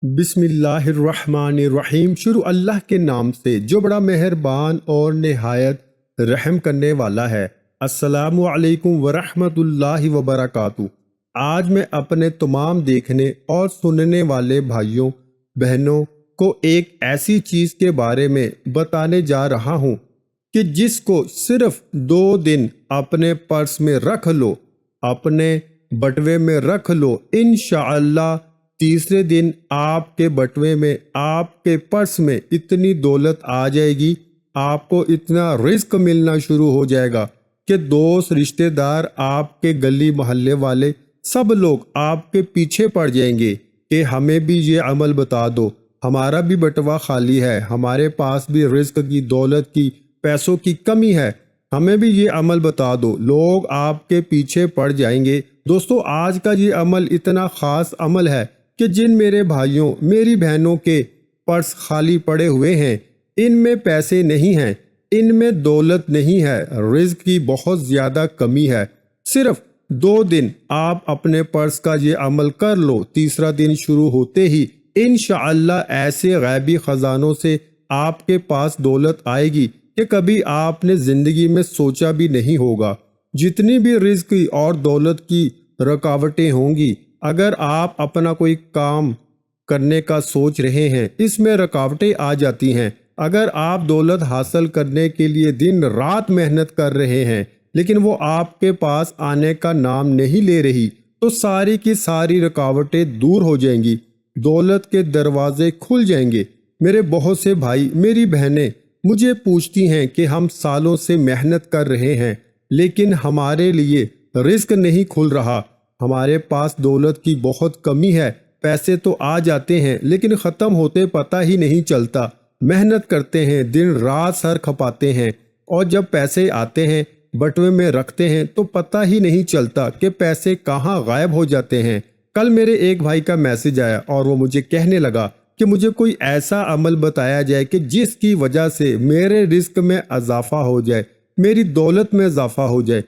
بسم اللہ الرحمن الرحیم۔ شروع اللہ کے نام سے جو بڑا مہربان اور نہایت رحم کرنے والا ہے۔ السلام علیکم ورحمۃ اللہ وبرکاتہ۔ آج میں اپنے تمام دیکھنے اور سننے والے بھائیوں بہنوں کو ایک ایسی چیز کے بارے میں بتانے جا رہا ہوں کہ جس کو صرف 2 دن اپنے پرس میں رکھ لو، اپنے بٹوے میں رکھ لو، انشاءاللہ تیسرے دن آپ کے بٹوے میں، آپ کے پرس میں اتنی دولت آ جائے گی، آپ کو اتنا رزق ملنا شروع ہو جائے گا کہ دوست، رشتہ دار، آپ کے گلی محلے والے سب لوگ آپ کے پیچھے پڑ جائیں گے کہ ہمیں بھی یہ عمل بتا دو، ہمارا بھی بٹوا خالی ہے، ہمارے پاس بھی رزق کی، دولت کی، پیسوں کی کمی ہے، ہمیں بھی یہ عمل بتا دو۔ لوگ آپ کے پیچھے پڑ جائیں گے۔ دوستو، آج کا یہ عمل اتنا خاص عمل ہے کہ جن میرے بھائیوں، میری بہنوں کے پرس خالی پڑے ہوئے ہیں، ان میں پیسے نہیں ہیں، ان میں دولت نہیں ہے، رزق کی بہت زیادہ کمی ہے، صرف 2 دن آپ اپنے پرس کا یہ عمل کر لو، تیسرا دن شروع ہوتے ہی انشاءاللہ ایسے غیبی خزانوں سے آپ کے پاس دولت آئے گی کہ کبھی آپ نے زندگی میں سوچا بھی نہیں ہوگا۔ جتنی بھی رزق کی اور دولت کی رکاوٹیں ہوں گی، اگر آپ اپنا کوئی کام کرنے کا سوچ رہے ہیں، اس میں رکاوٹیں آ جاتی ہیں۔ اگر آپ دولت حاصل کرنے کے لیے دن رات محنت کر رہے ہیں لیکن وہ آپ کے پاس آنے کا نام نہیں لے رہی، تو ساری کی ساری رکاوٹیں دور ہو جائیں گی، دولت کے دروازے کھل جائیں گے۔ میرے بہت سے بھائی، میری بہنیں مجھے پوچھتی ہیں کہ ہم سالوں سے محنت کر رہے ہیں لیکن ہمارے لیے رزق نہیں کھل رہا، ہمارے پاس دولت کی بہت کمی ہے، پیسے تو آ جاتے ہیں لیکن ختم ہوتے پتہ ہی نہیں چلتا، محنت کرتے ہیں، دن رات سر کھپاتے ہیں، اور جب پیسے آتے ہیں، بٹوے میں رکھتے ہیں تو پتہ ہی نہیں چلتا کہ پیسے کہاں غائب ہو جاتے ہیں۔ کل میرے ایک بھائی کا میسج آیا اور وہ مجھے کہنے لگا کہ مجھے کوئی ایسا عمل بتایا جائے کہ جس کی وجہ سے میرے رزق میں اضافہ ہو جائے، میری دولت میں اضافہ ہو جائے۔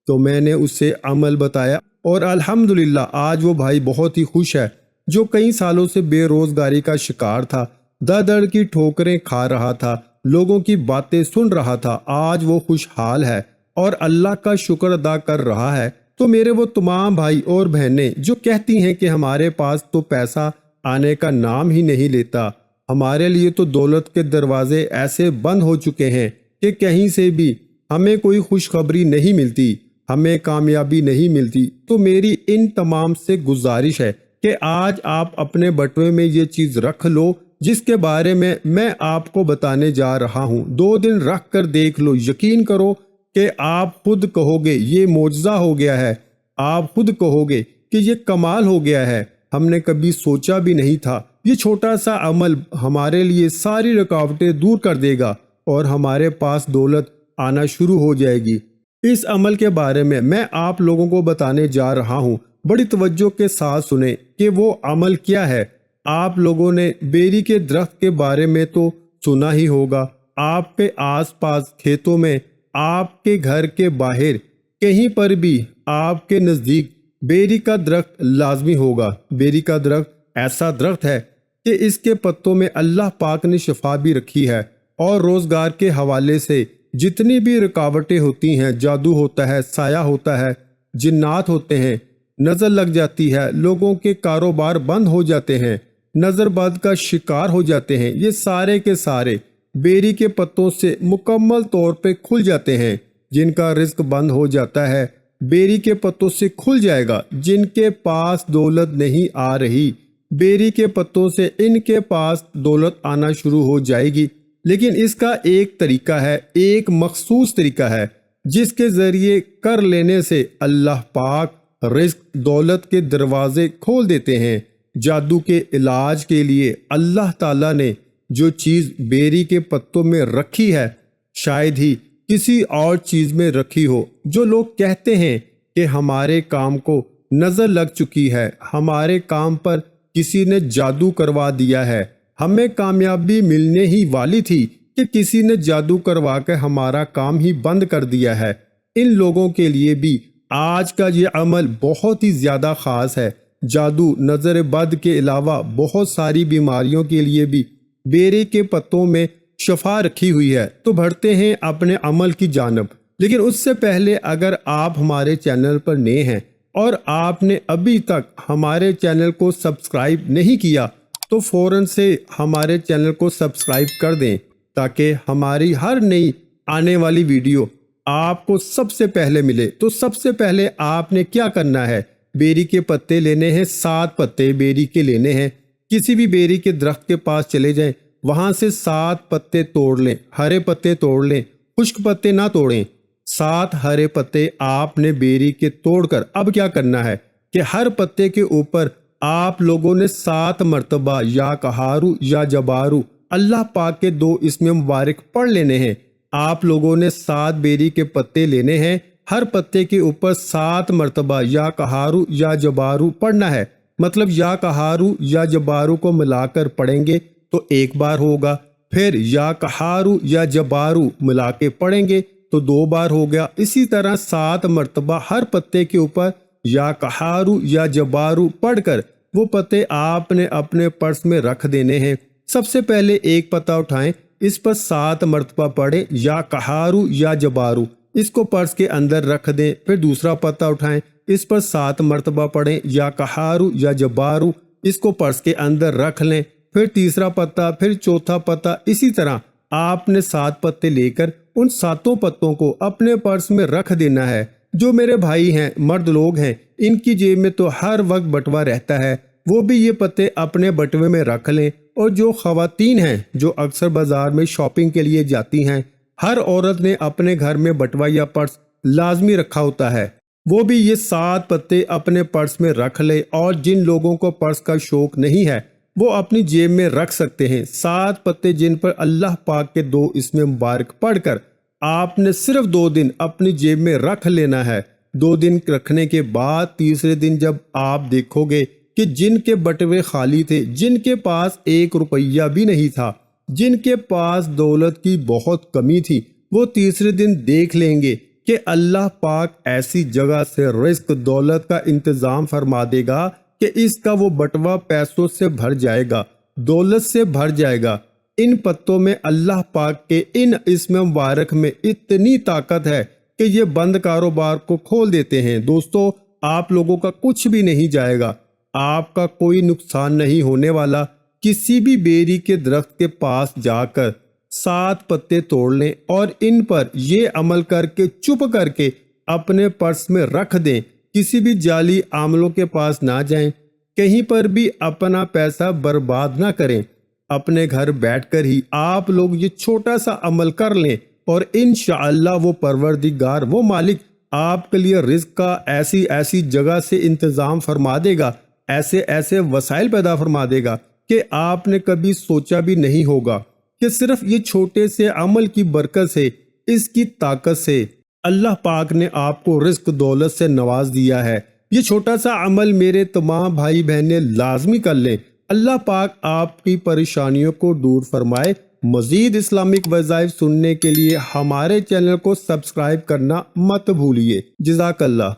تو میں نے اسے عمل بتایا اور الحمدللہ آج وہ بھائی بہت ہی خوش ہے، جو کئی سالوں سے بے روزگاری کا شکار تھا، در در کی ٹھوکریں کھا رہا تھا، لوگوں کی باتیں سن رہا تھا، آج وہ خوشحال ہے اور اللہ کا شکر ادا کر رہا ہے۔ تو میرے وہ تمام بھائی اور بہنیں جو کہتی ہیں کہ ہمارے پاس تو پیسہ آنے کا نام ہی نہیں لیتا، ہمارے لیے تو دولت کے دروازے ایسے بند ہو چکے ہیں کہ کہیں سے بھی ہمیں کوئی خوشخبری نہیں ملتی، ہمیں کامیابی نہیں ملتی، تو میری ان تمام سے گزارش ہے کہ آج آپ اپنے بٹوے میں یہ چیز رکھ لو جس کے بارے میں آپ کو بتانے جا رہا ہوں۔ 2 دن رکھ کر دیکھ لو، یقین کرو کہ آپ خود کہو گے یہ معجزہ ہو گیا ہے، آپ خود کہو گے کہ یہ کمال ہو گیا ہے، ہم نے کبھی سوچا بھی نہیں تھا۔ یہ چھوٹا سا عمل ہمارے لیے ساری رکاوٹیں دور کر دے گا اور ہمارے پاس دولت آنا شروع ہو جائے گی۔ اس عمل کے بارے میں آپ لوگوں کو بتانے جا رہا ہوں، بڑی توجہ کے ساتھ سنیں کہ وہ عمل کیا ہے۔ آپ لوگوں نے بیری کے درخت کے بارے میں تو سنا ہی ہوگا، آپ کے آس پاس کھیتوں میں، آپ کے گھر کے باہر، کہیں پر بھی آپ کے نزدیک بیری کا درخت لازمی ہوگا۔ بیری کا درخت ایسا درخت ہے کہ اس کے پتوں میں اللہ پاک نے شفا بھی رکھی ہے، اور روزگار کے حوالے سے جتنی بھی رکاوٹیں ہوتی ہیں، جادو ہوتا ہے، سایہ ہوتا ہے، جنات ہوتے ہیں، نظر لگ جاتی ہے، لوگوں کے کاروبار بند ہو جاتے ہیں، نظر بد کا شکار ہو جاتے ہیں، یہ سارے کے سارے بیری کے پتوں سے مکمل طور پہ کھل جاتے ہیں۔ جن کا رزق بند ہو جاتا ہے، بیری کے پتوں سے کھل جائے گا۔ جن کے پاس دولت نہیں آ رہی، بیری کے پتوں سے ان کے پاس دولت آنا شروع ہو جائے گی۔ لیکن اس کا ایک طریقہ ہے، ایک مخصوص طریقہ ہے جس کے ذریعے کر لینے سے اللہ پاک رزق، دولت کے دروازے کھول دیتے ہیں۔ جادو کے علاج کے لیے اللہ تعالیٰ نے جو چیز بیری کے پتوں میں رکھی ہے، شاید ہی کسی اور چیز میں رکھی ہو۔ جو لوگ کہتے ہیں کہ ہمارے کام کو نظر لگ چکی ہے، ہمارے کام پر کسی نے جادو کروا دیا ہے، ہمیں کامیابی ملنے ہی والی تھی کہ کسی نے جادو کروا کے ہمارا کام ہی بند کر دیا ہے، ان لوگوں کے لیے بھی آج کا یہ عمل بہت ہی زیادہ خاص ہے۔ جادو، نظر بد کے علاوہ بہت ساری بیماریوں کے لیے بھی بیری کے پتوں میں شفا رکھی ہوئی ہے۔ تو بڑھتے ہیں اپنے عمل کی جانب، لیکن اس سے پہلے اگر آپ ہمارے چینل پر نئے ہیں اور آپ نے ابھی تک ہمارے چینل کو سبسکرائب نہیں کیا تو فوراً سے ہمارے چینل کو سبسکرائب کر دیں تاکہ ہماری ہر نئی آنے والی ویڈیو آپ کو سب سے پہلے ملے۔ تو سب سے پہلے آپ نے کیا کرنا ہے، بیری کے پتے لینے ہیں، 7 پتے بیری کے لینے ہیں۔ کسی بھی بیری کے درخت کے پاس چلے جائیں، وہاں سے 7 پتے توڑ لیں، ہرے پتے توڑ لیں، خشک پتے نہ توڑیں۔ 7 ہرے پتے آپ نے بیری کے توڑ کر اب کیا کرنا ہے کہ ہر پتے کے اوپر آپ لوگوں نے 7 مرتبہ یا قہارو یا جبارو اللہ پاک کے 2 اسم مبارک پڑھ لینے ہیں۔ آپ لوگوں نے 7 بیری کے پتے لینے ہیں، ہر پتے کے اوپر 7 مرتبہ یا قہارو یا جبارو پڑھنا ہے۔ مطلب یا قہارو یا جبارو کو ملا کر پڑھیں گے تو 1 بار ہوگا، پھر یا قہارو یا جبارو ملا کے پڑھیں گے تو 2 بار ہو گیا۔ اسی طرح 7 مرتبہ ہر پتے کے اوپر یا قہارو یا جبارو پڑھ کر وہ پتے آپ نے اپنے پرس میں رکھ دینے ہیں۔ سب سے پہلے ایک پتا اٹھائیں، اس پر 7 مرتبہ پڑھیں یا قہارو یا جبارو، اس کو پرس کے اندر رکھ دیں۔ پھر دوسرا پتا اٹھائیں، اس پر 7 مرتبہ پڑھیں یا قہارو یا جبارو، اس کو پرس کے اندر رکھ لیں۔ پھر تیسرا پتا، پھر چوتھا پتا، اسی طرح آپ نے 7 پتے لے کر ان 7 پتوں کو اپنے پرس میں رکھ دینا ہے۔ جو میرے بھائی ہیں، مرد لوگ ہیں، ان کی جیب میں تو ہر وقت بٹوا رہتا ہے، وہ بھی یہ پتے اپنے بٹوے میں رکھ لیں۔ اور جو خواتین ہیں جو اکثر بازار میں شاپنگ کے لیے جاتی ہیں، ہر عورت نے اپنے گھر میں بٹوا یا پرس لازمی رکھا ہوتا ہے، وہ بھی یہ 7 پتے اپنے پرس میں رکھ لے۔ اور جن لوگوں کو پرس کا شوق نہیں ہے وہ اپنی جیب میں رکھ سکتے ہیں 7 پتے، جن پر اللہ پاک کے 2 اسم مبارک پڑھ کر آپ نے صرف 2 دن اپنی جیب میں رکھ لینا ہے۔ 2 دن رکھنے کے بعد تیسرے دن جب آپ دیکھو گے کہ جن کے بٹوے خالی تھے، جن کے پاس 1 روپیہ بھی نہیں تھا، جن کے پاس دولت کی بہت کمی تھی، وہ تیسرے دن دیکھ لیں گے کہ اللہ پاک ایسی جگہ سے رزق دولت کا انتظام فرما دے گا کہ اس کا وہ بٹوا پیسوں سے بھر جائے گا، دولت سے بھر جائے گا۔ ان پتوں میں اللہ پاک کے ان اسم مبارک میں اتنی طاقت ہے کہ یہ بند کاروبار کو کھول دیتے ہیں۔ دوستو، آپ لوگوں کا کچھ بھی نہیں جائے گا، آپ کا کوئی نقصان نہیں ہونے والا۔ کسی بھی بیری کے درخت کے پاس جا کر 7 پتے توڑ لیں اور ان پر یہ عمل کر کے چپ کر کے اپنے پرس میں رکھ دیں۔ کسی بھی جعلی عاملوں کے پاس نہ جائیں، کہیں پر بھی اپنا پیسہ برباد نہ کریں۔ اپنے گھر بیٹھ کر ہی آپ لوگ یہ چھوٹا سا عمل کر لیں اور انشاءاللہ وہ پروردگار، وہ مالک آپ کے لیے رزق کا ایسی ایسی جگہ سے انتظام فرما دے گا، ایسے ایسے وسائل پیدا فرما دے گا کہ آپ نے کبھی سوچا بھی نہیں ہوگا کہ صرف یہ چھوٹے سے عمل کی برکت سے، اس کی طاقت سے اللہ پاک نے آپ کو رزق دولت سے نواز دیا ہے۔ یہ چھوٹا سا عمل میرے تمام بھائی بہنیں لازمی کر لیں۔ اللہ پاک آپ کی پریشانیوں کو دور فرمائے۔ مزید اسلامک وظائف سننے کے لیے ہمارے چینل کو سبسکرائب کرنا مت بھولیے۔ جزاک اللہ۔